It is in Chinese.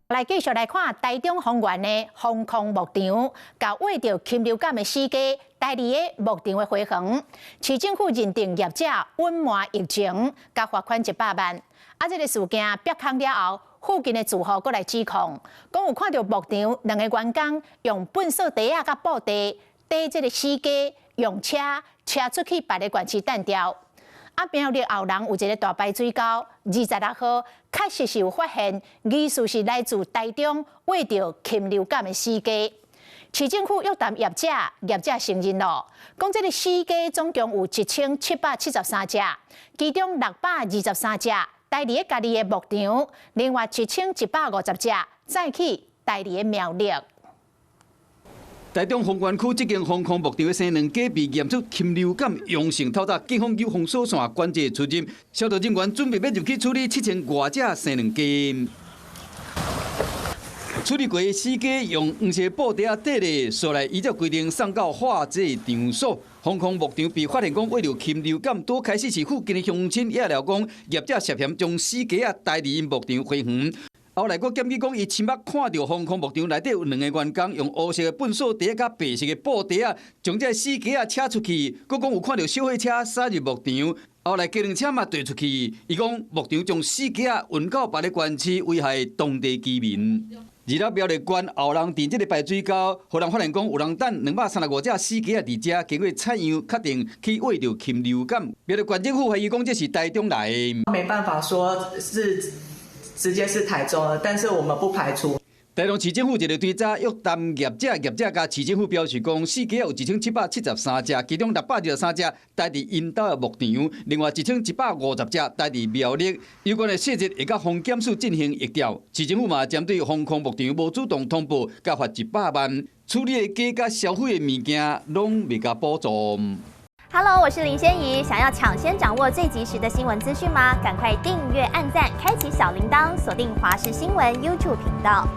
来继续来看台中丰原的防控牧场，甲为着禽流感的死鸡代理的牧场的花园，市政府认定业者隐瞒疫情，甲罚款100万。这个事件曝光了后，附近的住户过来指控，讲有看到牧场2个员工用粪扫袋甲布袋逮这个死鸡，用车出去别个县市等掉。苗栗后人有一个大排水沟，26号确实是有发现疑似是来自台中为着禽流感的死鸡。市政府约谈业者，业者承认了，讲这个死鸡总共有1773只，其中623只代理家己的牧场，另外1150只再去代理的苗栗。台中丰原区这间防控牧场的生2鸡被验出禽流感阳性，透早警方由封锁线关节出入，消毒人员准备要入去处理7000多只生2鸡。处理过的死鸡用黄色布袋底咧，刷来依照规定送到化剂场所。防控牧场被发现讲为了禽流感，拄开始是附近的乡亲也了讲，业者涉嫌将死鸡带入牧场花园。后来，佫检举讲，伊亲目看到防控牧场内底有2个员工用黑色的粪扫袋甲白色的布袋将这死鸡车出去，佫讲有看到小火车驶入牧场。后来，机动车嘛带出去，伊讲牧场将死鸡运到别个县市，危害当地居民。而了苗栗县后人伫这个排水沟，互人发现讲有人等235只死鸡伫遮，经过采样确定去喂着禽流感。苗栗县政府怀疑讲这是台中来的，没办法说是。直接是台中了，但是我们不排除。台中市政府一个推查约谈业者，业者甲市政府表示讲，死鸡有1773只，其中623只带伫因家的牧场，另外1150只带伫苗栗。有关的细节会甲防检署进行疫调。市政府嘛针对防控牧场无主动通报，甲罚100万。处理的鸡甲消费的物件拢未甲补助。Hello， 我是林仙怡。想要抢先掌握最及时的新闻资讯吗？赶快订阅、按赞、开启小铃铛，锁定华视新闻 YouTube 频道。